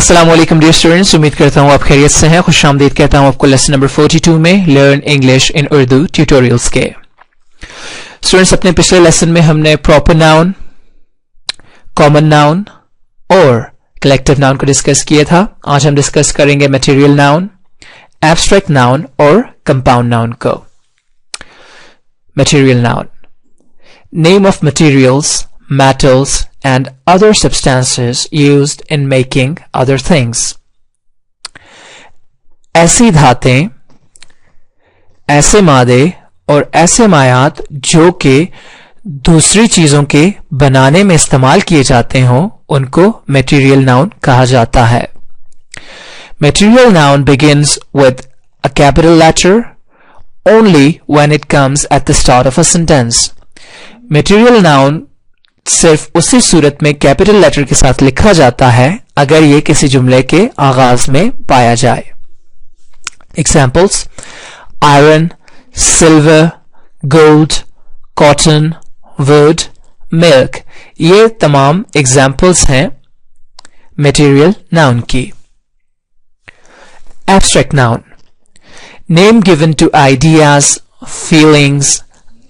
अस्सलामुअलैकुम dear students, उम्मीद करता हूँ आप खैरियत से हैं। खुश आमदीद कहता हूँ आपको लेसन नंबर 42 में learn English in Urdu tutorials के। स्टूडेंट्स, अपने पिछले लेसन में हमने प्रॉपर नाउन, कॉमन नाउन और कलेक्टिव नाउन को डिस्कस किया था। आज हम डिस्कस करेंगे मटेरियल नाउन, एब्स्ट्रैक्ट नाउन और कंपाउंड नाउन को। Material noun, name of materials, metals and other substances used in making other things. ऐसी धातें, ऐसे मादे और ऐसे मायात जो कि दूसरी चीजों के बनाने में इस्तेमाल किए जाते हों, उनको मटेरियल नाउन कहा जाता है। Material noun begins with a capital letter only when it comes at the start of a sentence. Material noun सिर्फ उसी सूरत में कैपिटल लेटर के साथ लिखा जाता है अगर ये किसी जुमले के आगाज में पाया जाए। Examples: iron, silver, gold, cotton, wood, milk. ये तमाम एग्जाम्पल्स हैं मटेरियल नाउन की। Abstract noun, name given to ideas, feelings,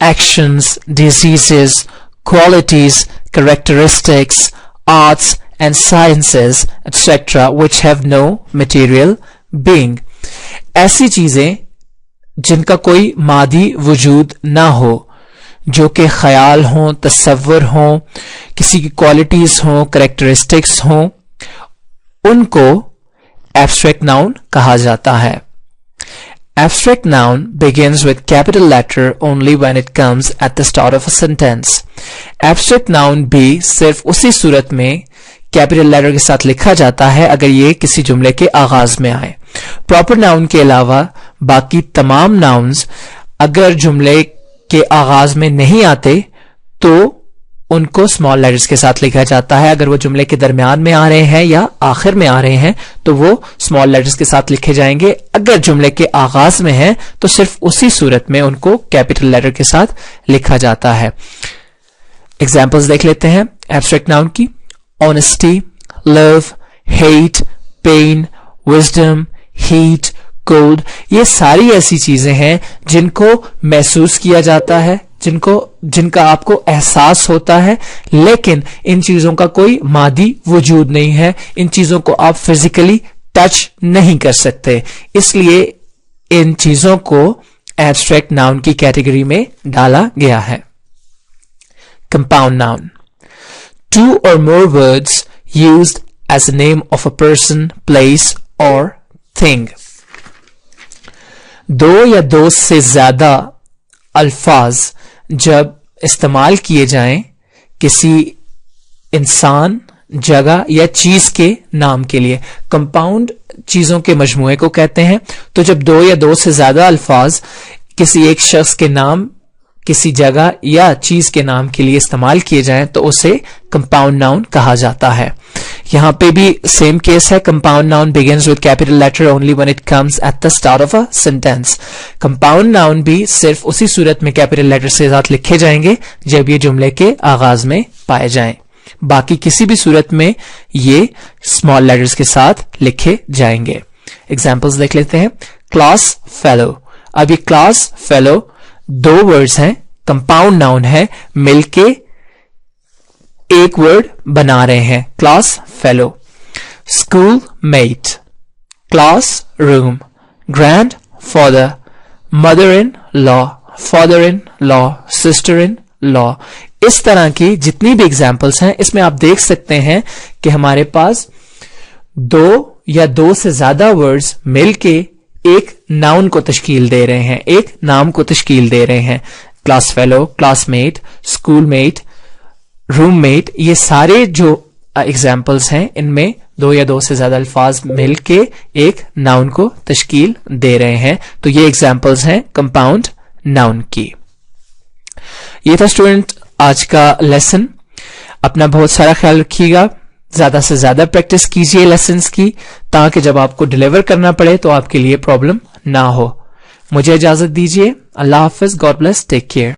actions, diseases, qualities, characteristics, arts and sciences, etc. which have no material being. ऐसी चीजें जिनका कोई मादी वजूद ना हो, जो कि ख्याल हों, तसव्वुर हों, किसी की क्वालिटीज हों, करेक्टरिस्टिक्स हों, उनको एब्स्ट्रैक्ट नाउन कहा जाता है। Abstract noun begins with capital letter only when it comes at the start of a sentence. Abstract noun भी सिर्फ उसी सूरत में कैपिटल लेटर के साथ लिखा जाता है अगर ये किसी जुमले के आगाज में आए। प्रॉपर नाउन के अलावा बाकी तमाम नाउन्स अगर जुमले के आगाज में नहीं आते तो उनको स्मॉल लेटर्स के साथ लिखा जाता है। अगर वो जुमले के दरमियान में आ रहे हैं या आखिर में आ रहे हैं तो वो स्मॉल लेटर्स के साथ लिखे जाएंगे। अगर जुमले के आगाज में है तो सिर्फ उसी सूरत में उनको कैपिटल लेटर के साथ लिखा जाता है। एग्जाम्पल्स देख लेते हैं एब्स्ट्रैक्ट नाउन की। Honesty, love, hate, pain, wisdom, heat, cold. ये सारी ऐसी चीजें हैं जिनको महसूस किया जाता है, जिनका आपको एहसास होता है, लेकिन इन चीजों का कोई मादी वजूद नहीं है। इन चीजों को आप फिजिकली टच नहीं कर सकते, इसलिए इन चीजों को एब्स्ट्रैक्ट नाउन की कैटेगरी में डाला गया है। कंपाउंड नाउन, टू और more words used as a name of a person, place और थिंग। दो या दो से ज्यादा अल्फाज जब इस्तेमाल किए जाएं किसी इंसान, जगह या चीज के नाम के लिए, कंपाउंड चीजों के मजमूए को कहते हैं। तो जब दो या दो से ज्यादा अल्फाज किसी एक शख्स के नाम, किसी जगह या चीज के नाम के लिए इस्तेमाल किए जाएं तो उसे कंपाउंड नाउन कहा जाता है। यहां पे भी सेम केस है। Compound noun begins with capital letter only when it comes at the start of a sentence. Compound noun भी सिर्फ उसी सूरत में कैपिटल लेटर से साथ लिखे जाएंगे जब ये जुमले के आगाज में पाए जाएं। बाकी किसी भी सूरत में ये स्मॉल लेटर्स के साथ लिखे जाएंगे। एग्जाम्पल्स देख लेते हैं। Class fellow. अब ये क्लास फेलो दो वर्ड्स हैं, कंपाउंड नाउन है, मिलके एक वर्ड बना रहे हैं, class fellow. School mate, class room, grand father, mother in law, father in law, sister in law. इस तरह की जितनी भी एग्जाम्पल्स हैं इसमें आप देख सकते हैं कि हमारे पास दो या दो से ज्यादा वर्ड्स मिलके एक नाउन को तश्कील दे रहे हैं, एक नाम को तश्कील दे रहे हैं। Class fellow, classmate, schoolmate, roommate, ये सारे जो एग्जाम्पल्स हैं इनमें दो या दो से ज्यादा अल्फाज मिलके एक नाउन को तश्कील दे रहे हैं। तो ये एग्जाम्पल्स हैं कंपाउंड नाउन की। ये था स्टूडेंट आज का लेसन। अपना बहुत सारा ख्याल रखिएगा, ज्यादा से ज्यादा प्रैक्टिस कीजिए लेसन्स की, ताकि जब आपको डिलीवर करना पड़े तो आपके लिए प्रॉब्लम ना हो। मुझे इजाजत दीजिए। अल्लाह हाफिज, गॉड ब्लेस, टेक केयर।